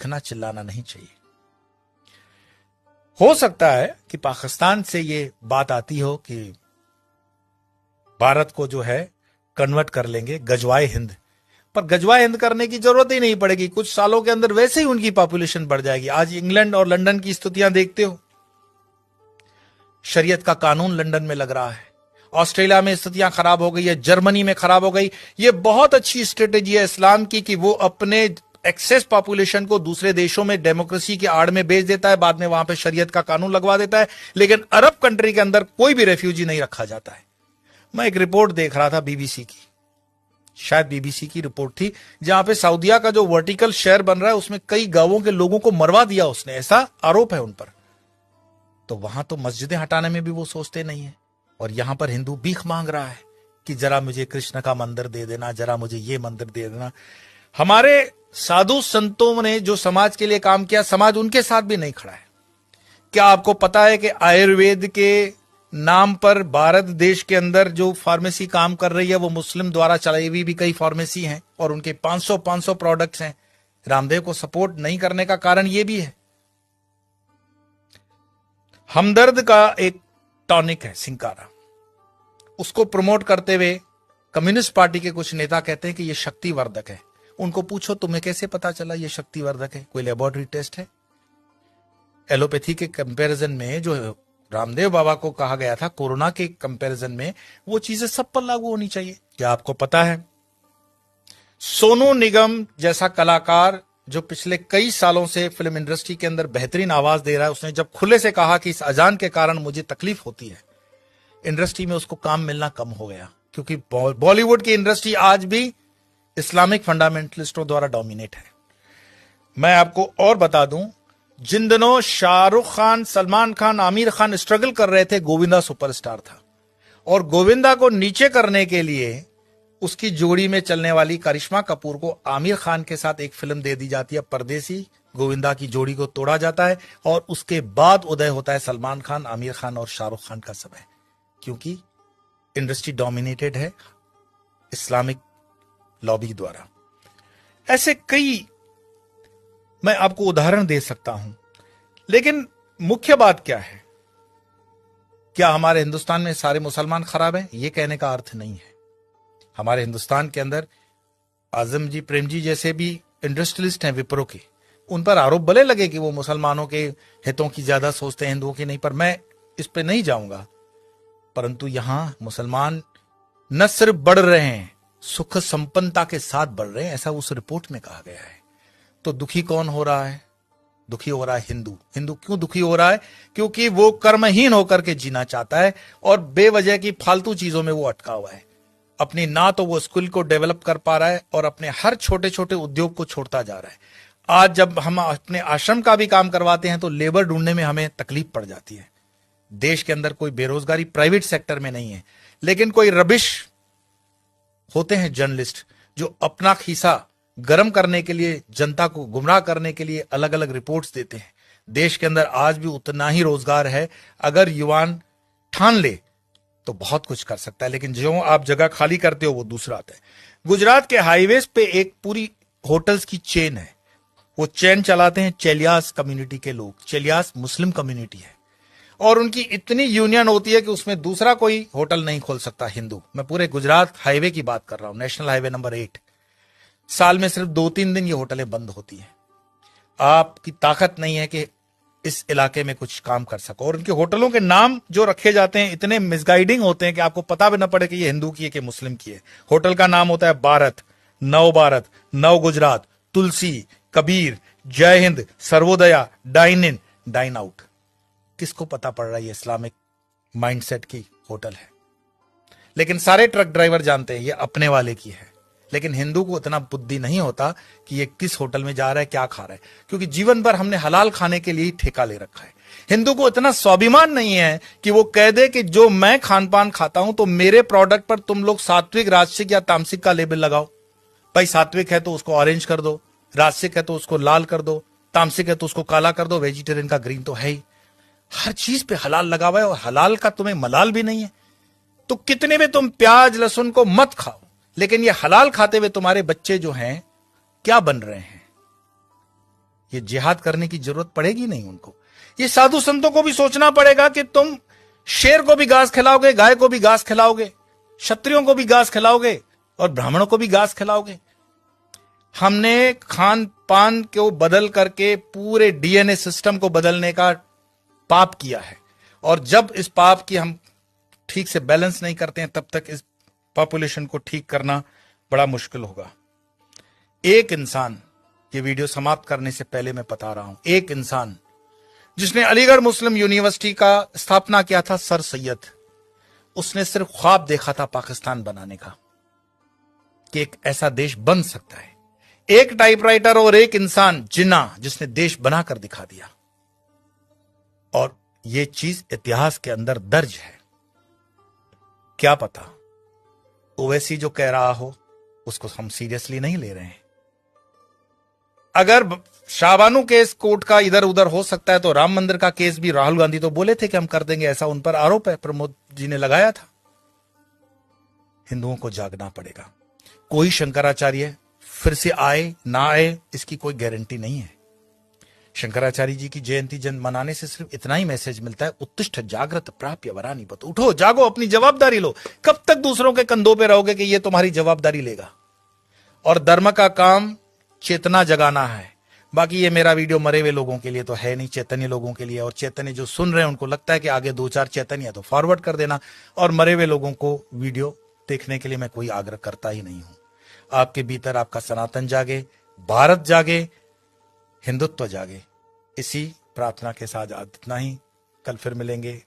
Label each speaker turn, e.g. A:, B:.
A: चीखना चिल्लाना नहीं चाहिए। हो सकता है कि पाकिस्तान से ये बात आती हो कि भारत को जो है कन्वर्ट कर लेंगे गजवाए हिंद, पर गजवाए हिंद करने की जरूरत ही नहीं पड़ेगी। कुछ सालों के अंदर वैसे ही उनकी पॉपुलेशन बढ़ जाएगी। आज इंग्लैंड और लंदन की स्थितियां देखते हो, शरीयत का कानून लंदन में लग रहा है, ऑस्ट्रेलिया में स्थितियां खराब हो गई है, जर्मनी में खराब हो गई। ये बहुत अच्छी स्ट्रेटेजी है इस्लाम की कि वो अपने एक्सेस पॉपुलेशन को दूसरे देशों में डेमोक्रेसी की आड़ में भेज देता है, बाद में वहां पे शरीयत का कानून लगवा देता है, लेकिन अरब कंट्री के अंदर कोई भी रेफ्यूजी नहीं रखा जाता है। मैं एक रिपोर्ट देख रहा था बीबीसी की, शायद बीबीसी की रिपोर्ट थी, जहां पे सऊदिया का जो वर्टिकल शहर बन रहा है उसमें कई गांवों के लोगों को मरवा दिया उसने, ऐसा आरोप है उन पर। तो वहां तो मस्जिदें हटाने में भी वो सोचते नहीं है, और यहां पर हिंदू भीख मांग रहा है कि जरा मुझे कृष्ण का मंदिर दे देना, जरा मुझे ये मंदिर दे देना। हमारे साधु संतों ने जो समाज के लिए काम किया, समाज उनके साथ भी नहीं खड़ा है। क्या आपको पता है कि आयुर्वेद के नाम पर भारत देश के अंदर जो फार्मेसी काम कर रही है वो मुस्लिम द्वारा चलाई हुई भी कई फार्मेसी हैं, और उनके 500 प्रोडक्ट्स हैं। रामदेव को सपोर्ट नहीं करने का कारण यह भी है। हमदर्द का एक टॉनिक है सिंकारा, उसको प्रमोट करते हुए कम्युनिस्ट पार्टी के कुछ नेता कहते हैं कि यह शक्तिवर्धक है। उनको पूछो तुम्हें कैसे पता चला यह शक्तिवर्धक है, कोई लेबोरेटरी टेस्ट है? एलोपैथी के कंपैरिजन में जो रामदेव बाबा को कहा गया था कोरोना के कंपैरिजन में, वो चीजें सब पर लागू होनी चाहिए। क्या आपको पता है सोनू निगम जैसा कलाकार जो पिछले कई सालों से फिल्म इंडस्ट्री के अंदर बेहतरीन आवाज दे रहा है, उसने जब खुले से कहा कि इस अजान के कारण मुझे तकलीफ होती है, इंडस्ट्री में उसको काम मिलना कम हो गया, क्योंकि बॉलीवुड की इंडस्ट्री आज भी इस्लामिक फंडामेंटलिस्टों द्वारा डोमिनेट है। मैं आपको और बता दूं, जिन दिनों शाहरुख खान, सलमान खान, आमिर खान स्ट्रगल कर रहे थे, गोविंदा सुपरस्टार था, और गोविंदा को नीचे करने के लिए उसकी जोड़ी में चलने वाली करिश्मा कपूर को आमिर खान के साथ एक फिल्म दे दी जाती है परदेसी। गोविंदा की जोड़ी को तोड़ा जाता है और उसके बाद उदय होता है सलमान खान, आमिर खान और शाहरुख खान का समय, क्योंकि इंडस्ट्री डोमिनेटेड है इस्लामिक लॉबी द्वारा। ऐसे कई मैं आपको उदाहरण दे सकता हूं, लेकिन मुख्य बात क्या है? क्या हमारे हिंदुस्तान में सारे मुसलमान खराब हैं? यह कहने का अर्थ नहीं है। हमारे हिंदुस्तान के अंदर आजम जी, प्रेम जी जैसे भी इंडस्ट्रियलिस्ट हैं विप्रो के, उन पर आरोप भले लगे कि वो मुसलमानों के हितों की ज्यादा सोचते हैं, हिंदुओं की नहीं, पर मैं इस पे नहीं जाऊंगा। परंतु यहां मुसलमान न सिर्फ बढ़ रहे हैं, सुख संपन्नता के साथ बढ़ रहे हैं, ऐसा उस रिपोर्ट में कहा गया है। तो दुखी कौन हो रहा है? दुखी हो रहा है हिंदू। हिंदू क्यों दुखी हो रहा है? क्योंकि वो कर्महीन होकर के जीना चाहता है और बेवजह की फालतू चीजों में वो अटका हुआ है। अपनी ना तो वो स्किल को डेवलप कर पा रहा है और अपने हर छोटे छोटे उद्योग को छोड़ता जा रहा है। आज जब हम अपने आश्रम का भी काम करवाते हैं तो लेबर ढूंढने में हमें तकलीफ पड़ जाती है। देश के अंदर कोई बेरोजगारी प्राइवेट सेक्टर में नहीं है, लेकिन कोई रबिश होते हैं जर्नलिस्ट जो अपना खीसा गर्म करने के लिए, जनता को गुमराह करने के लिए अलग अलग रिपोर्ट्स देते हैं। देश के अंदर आज भी उतना ही रोजगार है, अगर युवान ठान ले तो बहुत कुछ कर सकता है, लेकिन जो आप जगह खाली करते हो वो दूसरा आता है। गुजरात के हाईवेज पे एक पूरी होटल्स की चेन है, वो चेन चलाते हैं चेलियास कम्युनिटी के लोग। चेलियास मुस्लिम कम्युनिटी है और उनकी इतनी यूनियन होती है कि उसमें दूसरा कोई होटल नहीं खोल सकता हिंदू। मैं पूरे गुजरात हाईवे की बात कर रहा हूं, नेशनल हाईवे नंबर 8। साल में सिर्फ 2-3 दिन ये होटलें बंद होती हैं। आपकी ताकत नहीं है कि इस इलाके में कुछ काम कर सको। और उनके होटलों के नाम जो रखे जाते हैं इतने मिसगाइडिंग होते हैं कि आपको पता भी ना पड़े कि ये हिंदू की है कि मुस्लिम की है। होटल का नाम होता है भारत, नव Gujarat, Tulsi, Kabir, Jai Hind, Sarvodaya, dine in, dine out. किसको पता पड़ रहा है ये इस्लामिक माइंडसेट की होटल है? लेकिन सारे ट्रक ड्राइवर जानते हैं ये अपने वाले की है। लेकिन हिंदू को इतना बुद्धि नहीं होता कि ये किस होटल में जा रहा है, क्या खा रहा है, क्योंकि जीवन भर हमने हलाल खाने के लिए ही ठेका ले रखा है। हिंदू को इतना स्वाभिमान नहीं है कि वो कह दे कि जो मैं खान पान खाता हूं तो मेरे प्रोडक्ट पर तुम लोग सात्विक, राजसिक या तामसिक का लेबल लगाओ। भाई सात्विक है तो उसको ऑरेंज कर दो, राजसिक है तो उसको लाल कर दो, तामसिक है तो उसको काला कर दो, वेजिटेरियन का ग्रीन तो है ही। हर चीज पे हलाल लगा हुआ है और हलाल का तुम्हें मलाल भी नहीं है। तो कितने में तुम प्याज लहसुन को मत खाओ, लेकिन ये हलाल खाते हुए तुम्हारे बच्चे जो हैं क्या बन रहे हैं? ये जिहाद करने की जरूरत पड़ेगी नहीं उनको। ये साधु संतों को भी सोचना पड़ेगा कि तुम शेर को भी घास खिलाओगे, गाय को भी घास खिलाओगे, क्षत्रियों को भी घास खिलाओगे और ब्राह्मणों को भी घास खिलाओगे। हमने खान पान को बदल करके पूरे डीएनए सिस्टम को बदलने का पाप किया है, और जब इस पाप की हम ठीक से बैलेंस नहीं करते हैं तब तक इस पॉपुलेशन को ठीक करना बड़ा मुश्किल होगा। एक इंसान, ये वीडियो समाप्त करने से पहले मैं बता रहा हूं, एक इंसान जिसने अलीगढ़ मुस्लिम यूनिवर्सिटी का स्थापना किया था, सर सैयद, उसने सिर्फ ख्वाब देखा था पाकिस्तान बनाने का, कि एक ऐसा देश बन सकता है। एक टाइपराइटर और एक इंसान जिन्ना, जिसने देश बनाकर दिखा दिया, और यह चीज इतिहास के अंदर दर्ज है। क्या पता ओवैसी जो कह रहा हो उसको हम सीरियसली नहीं ले रहे हैं। अगर शाहबानू केस कोर्ट का इधर उधर हो सकता है तो राम मंदिर का केस भी राहुल गांधी तो बोले थे कि हम कर देंगे, ऐसा उन पर आरोप है, प्रमोद जी ने लगाया था। हिंदुओं को जागना पड़ेगा। कोई शंकराचार्य फिर से आए ना आए इसकी कोई गारंटी नहीं है। शंकराचार्य जी की जयंती जन मनाने से सिर्फ इतना ही मैसेज मिलता है, उत्तिष्ठ जागृत प्राप्य वरानी बत, उठो जागो, अपनी जवाबदारी लो। कब तक दूसरों के कंधों पे रहोगे कि ये तुम्हारी जवाबदारी लेगा? और धर्म का काम चेतना जगाना है। बाकी ये मेरा वीडियो मरे हुए लोगों के लिए तो है नहीं, चैतन्य लोगों के लिए। और चैतन्य जो सुन रहे हैं उनको लगता है कि आगे 2-4 चैतन्य है तो फॉरवर्ड कर देना, और मरे हुए लोगों को वीडियो देखने के लिए मैं कोई आग्रह करता ही नहीं हूं। आपके भीतर आपका सनातन जागे, भारत जागे, हिंदुत्व जागे। इसी प्रार्थना के साथ इतना ही, कल फिर मिलेंगे।